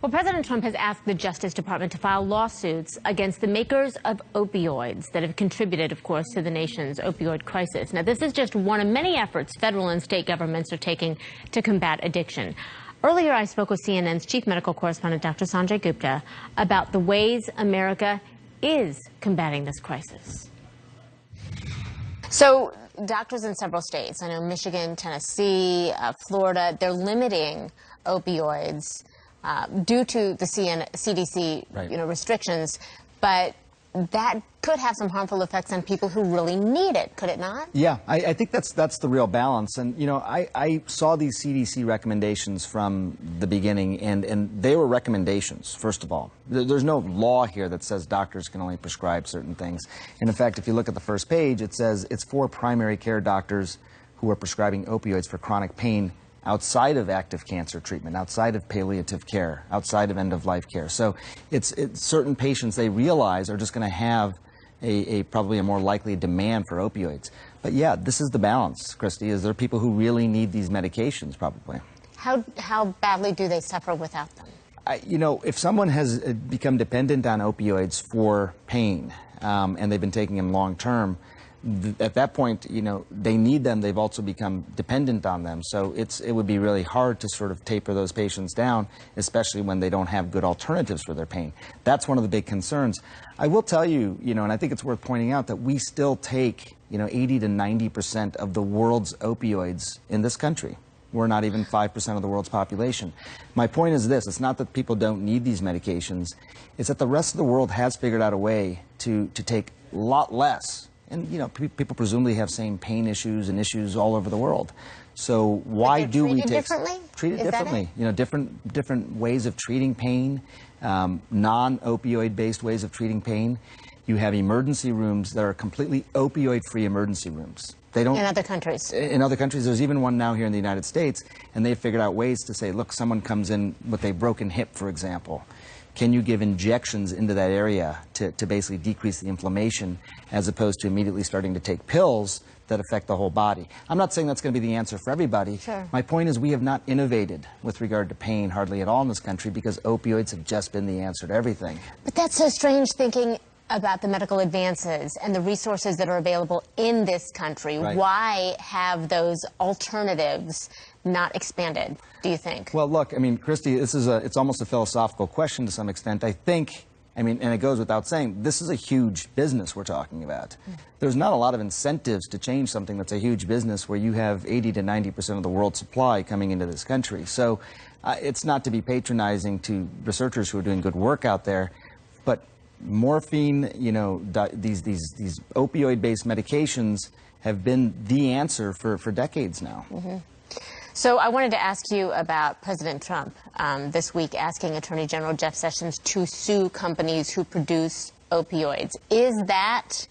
Well, President Trump has asked the Justice Department to file lawsuits against the makers of opioids that have contributed, of course, to the nation's opioid crisis. Now, this is just one of many efforts federal and state governments are taking to combat addiction. Earlier, I spoke with CNN's chief medical correspondent, Dr. Sanjay Gupta, about the ways America is combating this crisis. So, doctors in several states, I know Michigan, Tennessee, Florida, they're limiting opioids due to the CDC restrictions, but that could have some harmful effects on people who really need it, could it not? Yeah, I think that's the real balance. And, you know, I saw these CDC recommendations from the beginning, and they were recommendations, first of all. There's no law here that says doctors can only prescribe certain things. And in fact, if you look at the first page, it says it's for primary care doctors who are prescribing opioids for chronic pain outside of active cancer treatment, outside of palliative care, outside of end-of-life care. So it's certain patients they realize are just going to have probably a more likely demand for opioids. But yeah, this is the balance, Christy, is there are people who really need these medications probably. How badly do they suffer without them? You know, if someone has become dependent on opioids for pain and they've been taking them long-term, at that point, you know, they need them. They've also become dependent on them. So it would be really hard to sort of taper those patients down, especially when they don't have good alternatives for their pain. That's one of the big concerns. I will tell you, you know, and I think it's worth pointing out that we still take, you know, 80 to 90% of the world's opioids in this country. We're not even 5% of the world's population. My point is this, it's not that people don't need these medications, it's that the rest of the world has figured out a way to take a lot less. And, you know, people presumably have same pain issues and issues all over the world. So why do we treat it differently? You know, different ways of treating pain, non-opioid based ways of treating pain. You have emergency rooms that are completely opioid-free emergency rooms. They don't, in other countries. In other countries, there's even one now here in the United States, and they've figured out ways to say, look, someone comes in with a broken hip, for example. Can you give injections into that area to basically decrease the inflammation as opposed to immediately starting to take pills that affect the whole body? I'm not saying that's going to be the answer for everybody. Sure. My point is we have not innovated with regard to pain hardly at all in this country because opioids have just been the answer to everything. But that's so strange thinking about the medical advances and the resources that are available in this country. Right. Why have those alternatives not expanded, do you think? Well, look, I mean, Christy, it's almost a philosophical question to some extent. I think, I mean, and it goes without saying, this is a huge business we're talking about. There's not a lot of incentives to change something that's a huge business where you have 80 to 90% of the world's supply coming into this country. So it's not to be patronizing to researchers who are doing good work out there, but morphine, you know, these opioid-based medications have been the answer for decades now. Mm-hmm. So I wanted to ask you about President Trump this week asking Attorney General Jeff Sessions to sue companies who produce opioids. Is that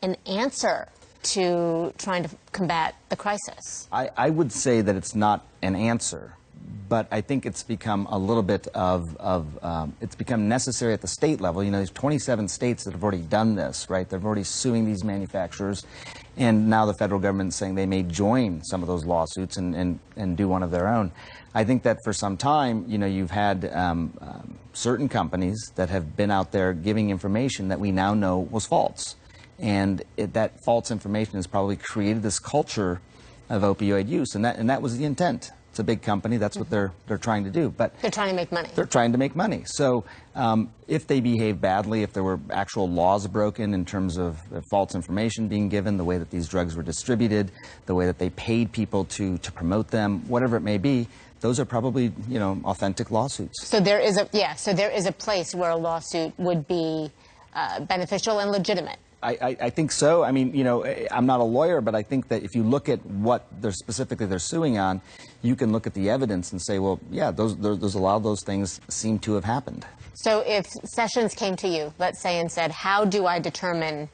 an answer to trying to combat the crisis? I would say that it's not an answer, but I think it's become a little bit it's become necessary at the state level. You know, there's 27 states that have already done this, right? They're already suing these manufacturers, and now the federal government is saying they may join some of those lawsuits and do one of their own. I think that for some time, you know, you've had certain companies that have been out there giving information that we now know was false. And that false information has probably created this culture of opioid use, and that was the intent. It's a big company. That's what they're trying to do. But they're trying to make money. They're trying to make money. So if they behave badly, if there were actual laws broken in terms of false information being given, the way that these drugs were distributed, the way that they paid people to promote them, whatever it may be, those are probably, you know, authentic lawsuits. So there is a place where a lawsuit would be beneficial and legitimate. I think so. I mean, you know, I'm not a lawyer, but I think that if you look at what they're suing on, you can look at the evidence and say, well, yeah, there's a lot of those things seem to have happened. So if Sessions came to you, let's say, and said, how do I determine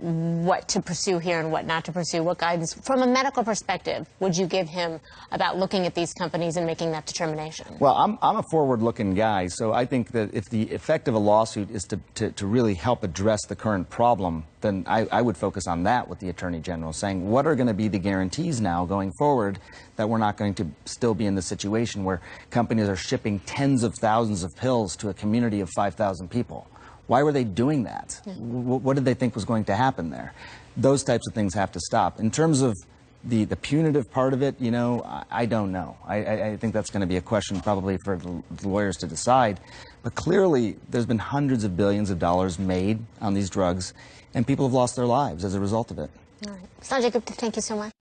what to pursue here and what not to pursue, what guidance, from a medical perspective, would you give him about looking at these companies and making that determination? Well, I'm a forward-looking guy, so I think that if the effect of a lawsuit is to really help address the current problem, then I would focus on that with the Attorney General, saying what are going to be the guarantees now going forward that we're not going to still be in the situation where companies are shipping tens of thousands of pills to a community of 5,000 people. Why were they doing that? Yeah. What did they think was going to happen there? Those types of things have to stop. In terms of the punitive part of it, you know, I don't know. I think that's going to be a question probably for the lawyers to decide. But clearly, there's been hundreds of billions of dollars made on these drugs, and people have lost their lives as a result of it. All right. Sanjay Gupta, thank you so much.